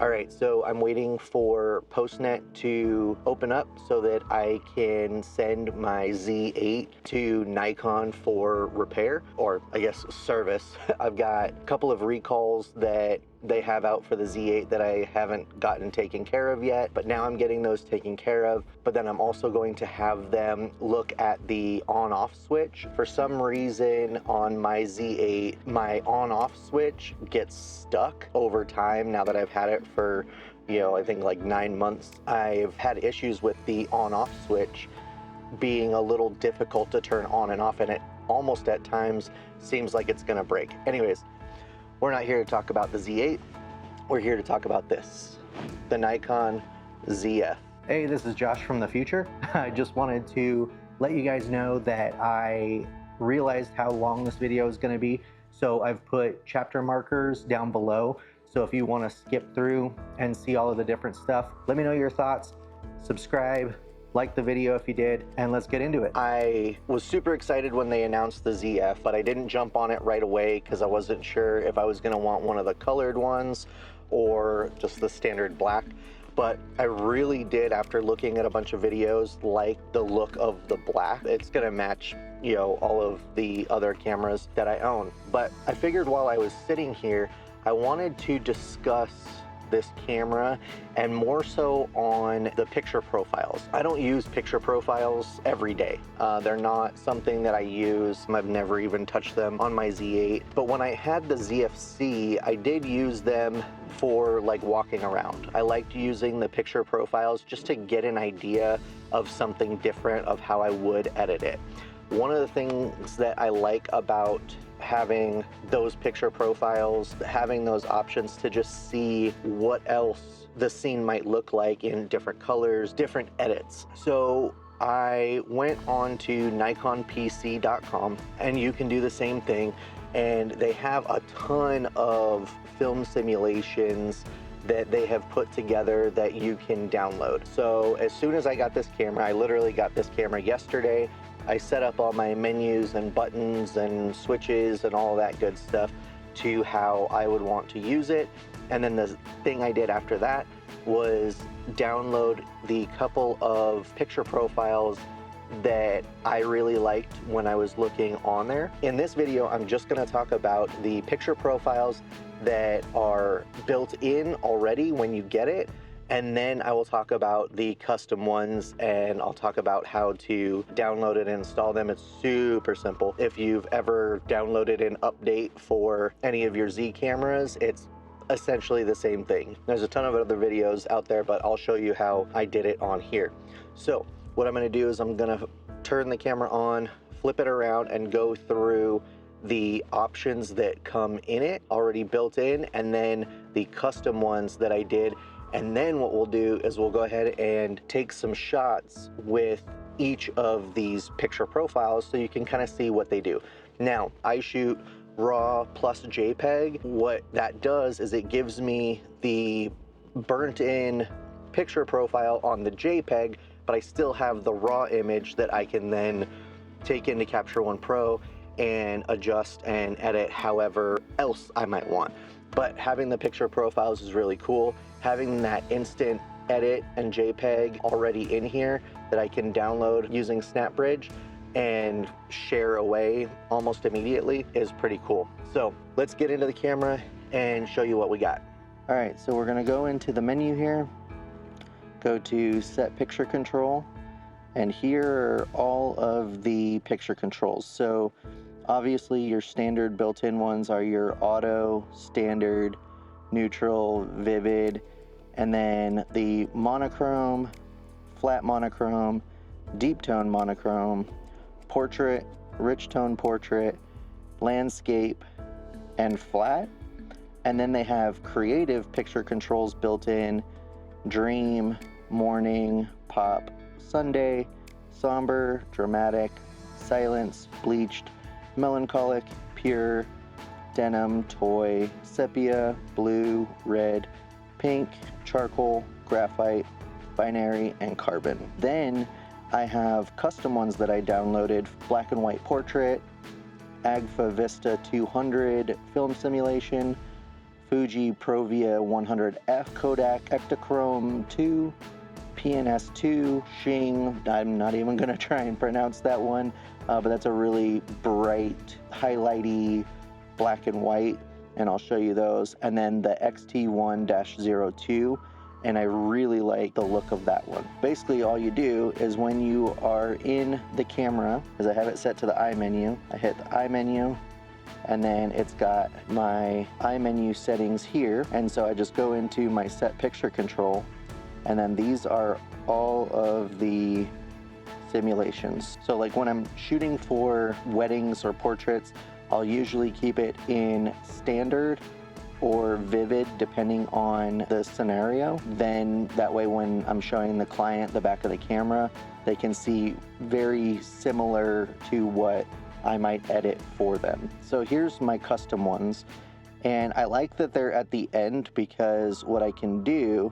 Alright, so I'm waiting for Postnet to open up so that I can send my Z8 to Nikon for repair, or I guess service. I've got a couple of recalls that they have out for the Z8 that I haven't gotten taken care of yet, but now I'm getting those taken care of. But then I'm also going to have them look at the on-off switch. For some reason on my Z8, my on-off switch gets stuck over time. Now that I've had it for, I think like 9 months, I've had issues with the on-off switch being a little difficult to turn on and off, and it almost at times seems like it's gonna break. Anyways, we're not here to talk about the Z8. We're here to talk about this, the Nikon Zf. Hey, this is Josh from the future. I just wanted to let you guys know that I realized how long this video is going to be. So I've put chapter markers down below. So if you want to skip through and see all of the different stuff, let me know your thoughts. Subscribe, like the video if you did, and let's get into it. I was super excited when they announced the Zf, but I didn't jump on it right away because I wasn't sure if I was going to want one of the colored ones or just the standard black. But I really did, after looking at a bunch of videos, like the look of the black. It's gonna match, all of the other cameras that I own. But I figured while I was sitting here, I wanted to discuss this camera, and more so on the picture profiles. I don't use picture profiles every day. They're not something that I use. I've never even touched them on my Z8. But when I had the ZFC, I did use them for like walking around. I liked using the picture profiles just to get an idea of something different of how I would edit it. One of the things that I like about having those picture profiles, having those options to just see what else the scene might look like in different colors, different edits. So I went on to nikonpc.com, and you can do the same thing, and they have a ton of film simulations that they have put together that you can download. So as soon as I got this camera, I literally got this camera yesterday, I set up all my menus and buttons and switches and all that good stuff to how I would want to use it. And then the thing I did after that was download the couple of picture profiles that I really liked when I was looking on there. In this video, I'm just gonna talk about the picture profiles that are built in already when you get it. And then I will talk about the custom ones, and I'll talk about how to download it and install them. It's super simple. If you've ever downloaded an update for any of your Z cameras, it's essentially the same thing. There's a ton of other videos out there, but I'll show you how I did it on here. So what I'm gonna do is I'm gonna turn the camera on, flip it around, and go through the options that come in it already built in, and then the custom ones that I did. And then what we'll do is we'll go ahead and take some shots with each of these picture profiles so you can kind of see what they do. Now, I shoot RAW plus JPEG. What that does is it gives me the burnt in picture profile on the JPEG, but I still have the RAW image that I can then take into Capture One Pro and adjust and edit however else I might want. But having the picture profiles is really cool. Having that instant edit and JPEG already in here that I can download using SnapBridge and share away almost immediately is pretty cool. So let's get into the camera and show you what we got. All right, so we're gonna go into the menu here, go to Set Picture Control, and here are all of the picture controls. So obviously your standard built-in ones are your auto, standard, neutral, vivid, and then the monochrome, flat monochrome, deep tone monochrome, portrait, rich tone portrait, landscape, and flat. And then they have creative picture controls built in: dream, morning, pop, Sunday, somber, dramatic, silence, bleached, melancholic, pure, denim, toy, sepia, blue, red, pink, charcoal, graphite, binary, and carbon. Then I have custom ones that I downloaded: black and white portrait, Agfa Vista 200 film simulation, Fuji Provia 100F, Kodak Ektachrome 2, PNS2, Xing, I'm not even gonna try and pronounce that one, but that's a really bright, highlighty black and white, and I'll show you those. And then the XT1-02, and I really like the look of that one. Basically, all you do is when you are in the camera, as I have it set to the I menu, I hit the I menu, and then it's got my I menu settings here, and so I just go into my set picture control, and then these are all of the simulations. So like when I'm shooting for weddings or portraits, I'll usually keep it in standard or vivid depending on the scenario. Then that way when I'm showing the client the back of the camera, they can see very similar to what I might edit for them. So here's my custom ones, and I like that they're at the end because what I can do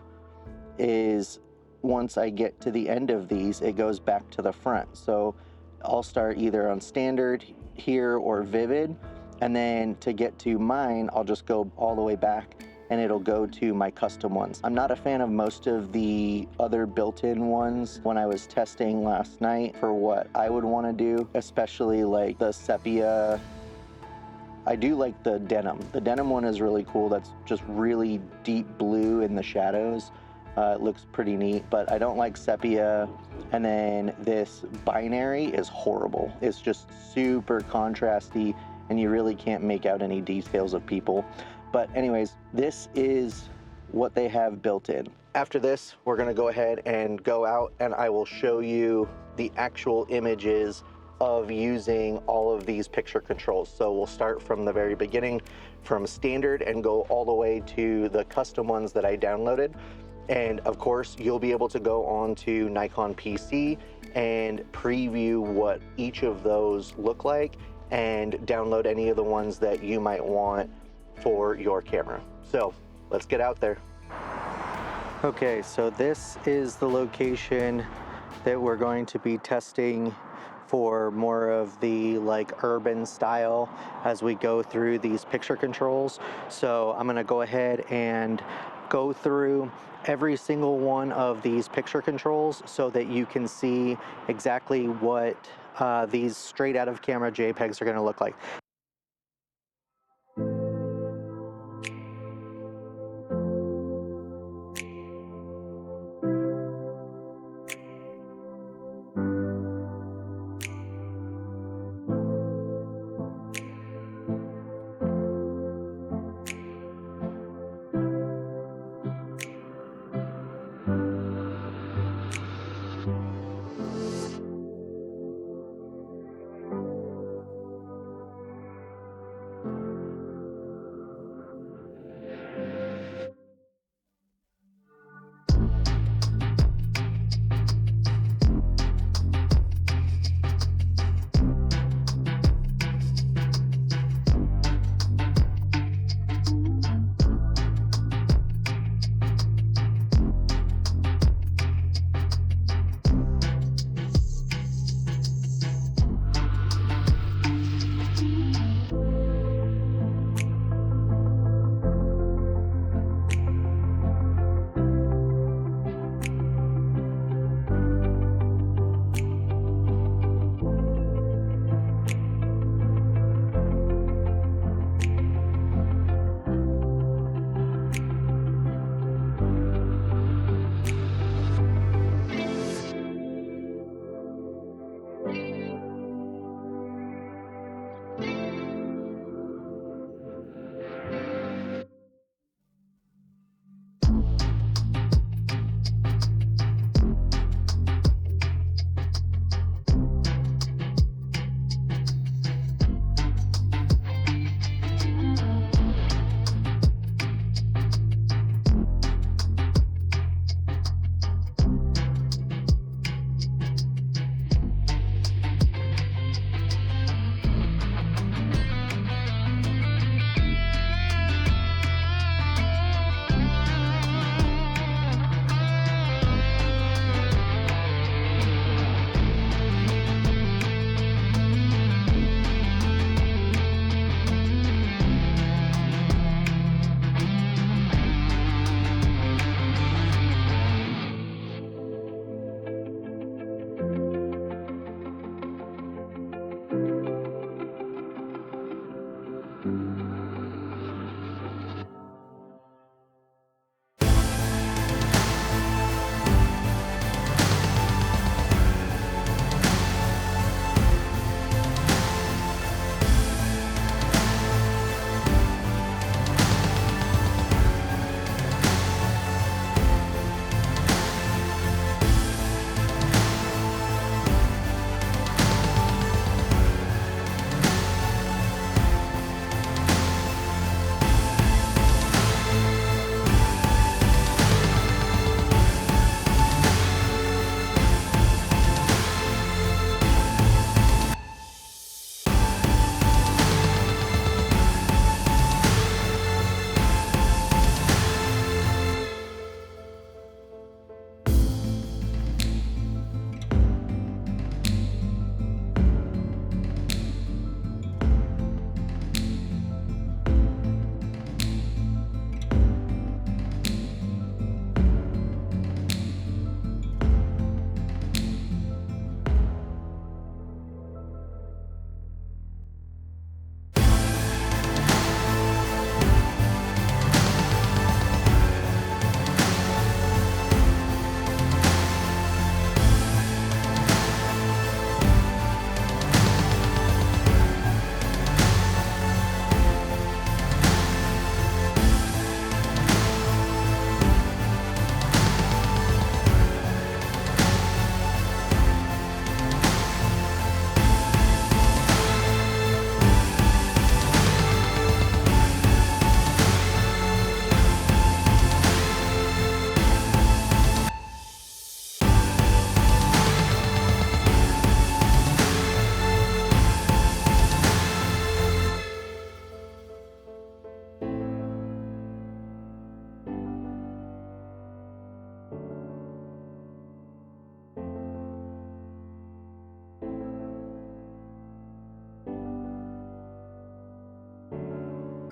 is once I get to the end of these, it goes back to the front. So I'll start either on standard here or vivid, and then to get to mine, I'll just go all the way back and it'll go to my custom ones. I'm not a fan of most of the other built-in ones when I was testing last night for what I would want to do, especially like the sepia. I do like the denim. The denim one is really cool. That's just really deep blue in the shadows. It looks pretty neat, but I don't like sepia. And then this binary is horrible. It's just super contrasty and you really can't make out any details of people. But anyways, this is what they have built in. After this, we're gonna go ahead and go out and I will show you the actual images of using all of these picture controls. So we'll start from the very beginning, from standard, and go all the way to the custom ones that I downloaded. And of course, you'll be able to go on to Nikon PC and preview what each of those look like and download any of the ones that you might want for your camera. So let's get out there. Okay, so this is the location that we're going to be testing for more of the like urban style as we go through these picture controls. So I'm gonna go ahead and go through every single one of these picture controls so that you can see exactly what these straight out of camera JPEGs are gonna look like.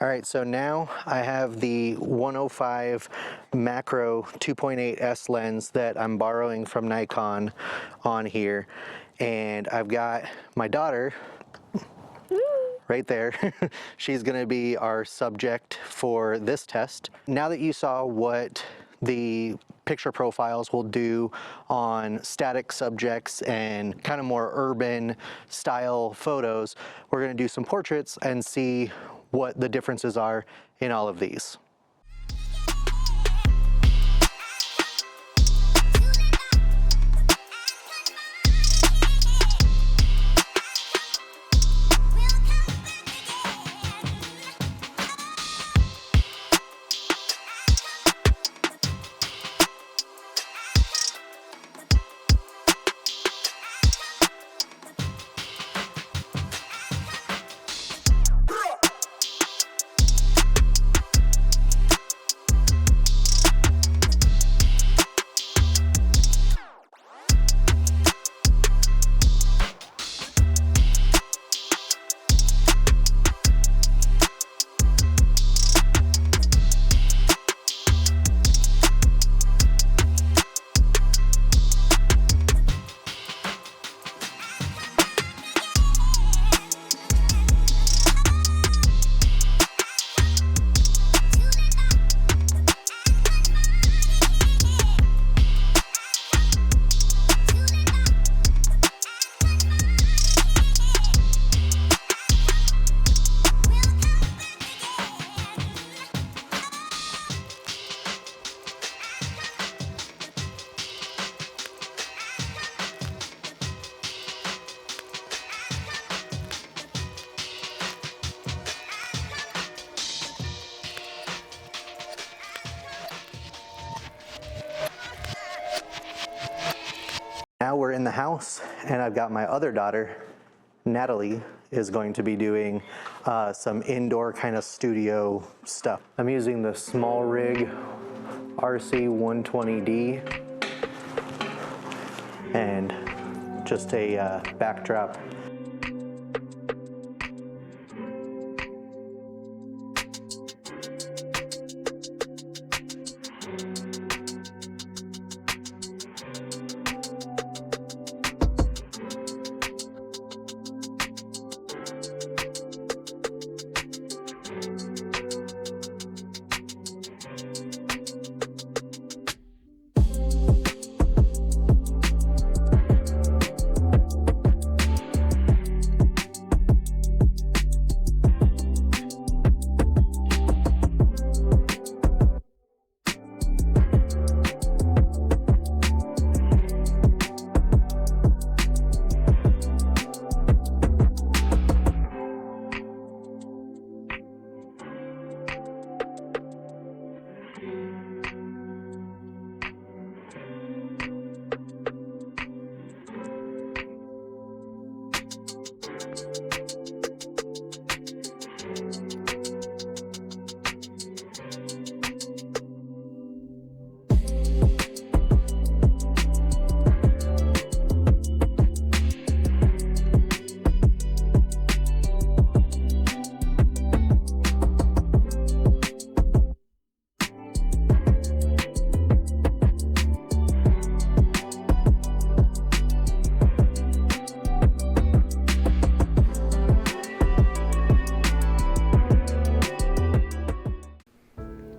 All right, so now I have the 105 macro 2.8S lens that I'm borrowing from Nikon on here, and I've got my daughter right there. She's gonna be our subject for this test. Now that you saw what the picture profiles will do on static subjects and kind of more urban style photos, we're gonna do some portraits and see what the differences are in all of these. Now we're in the house, and I've got my other daughter, Natalie, is going to be doing some indoor kind of studio stuff. I'm using the small rig RC120D and just a backdrop.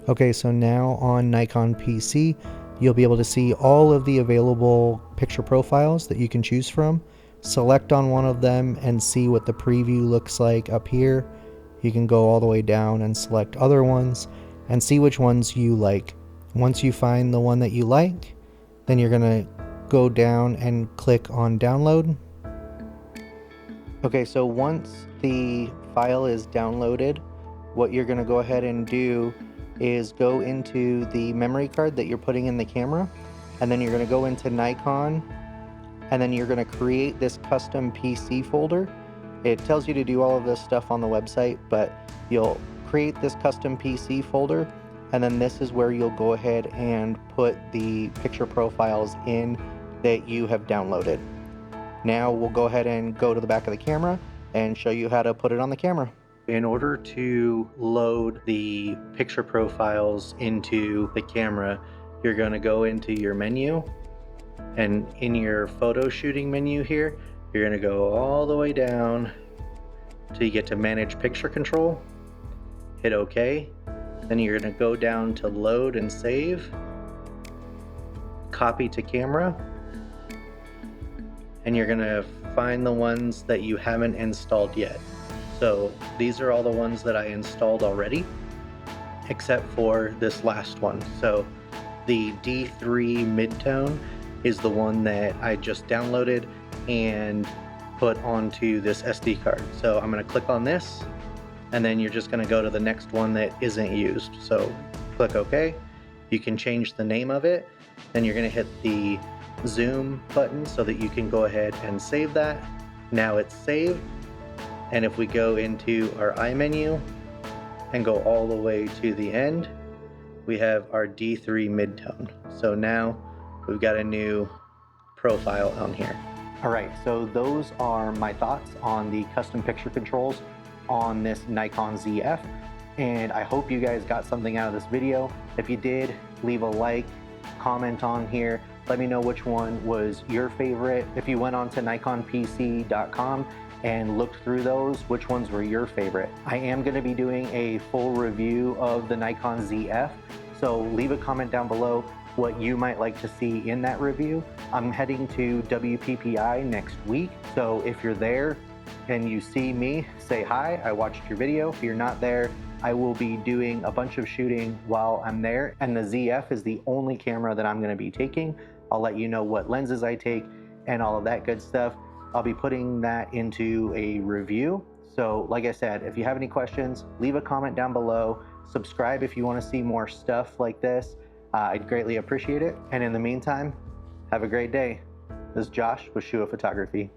Okay, so now on Nikon PC, you'll be able to see all of the available picture profiles that you can choose from. Select on one of them and see what the preview looks like up here. You can go all the way down and select other ones and see which ones you like. Once you find the one that you like, then you're gonna go down and click on download. Okay, so once the file is downloaded, what you're gonna go ahead and do is go into the memory card that you're putting in the camera, and then you're going to go into Nikon, and then you're going to create this custom PC folder. It tells you to do all of this stuff on the website, but you'll create this custom PC folder, and then this is where you'll go ahead and put the picture profiles in that you have downloaded. Now we'll go ahead and go to the back of the camera and show you how to put it on the camera. In order to load the picture profiles into the camera, you're going to go into your menu, and in your photo shooting menu here, you're going to go all the way down till you get to manage picture control. Hit OK. Then you're going to go down to load and save, copy to camera, and you're going to find the ones that you haven't installed yet. So these are all the ones that I installed already, except for this last one. So the D3 midtone is the one that I just downloaded and put onto this SD card. So I'm going to click on this, and then you're just going to go to the next one that isn't used. So click OK. You can change the name of it. Then you're going to hit the zoom button so that you can go ahead and save that. Now it's saved. And if we go into our iMenu and go all the way to the end, we have our D3 midtone. So now we've got a new profile on here. All right, so those are my thoughts on the custom picture controls on this Nikon ZF. And I hope you guys got something out of this video. If you did, leave a like, comment on here. Let me know which one was your favorite. If you went on to nikonpc.com and looked through those, which ones were your favorite? I am going to be doing a full review of the Nikon ZF, so leave a comment down below what you might like to see in that review. I'm heading to WPPI next week, so if you're there and you see me, say hi, I watched your video. If you're not there, I will be doing a bunch of shooting while I'm there, and the ZF is the only camera that I'm going to be taking. I'll let you know what lenses I take and all of that good stuff. I'll be putting that into a review. So like I said, if you have any questions, leave a comment down below. Subscribe if you want to see more stuff like this. I'd greatly appreciate it. And in the meantime, have a great day. This is Josh with Shua Photography.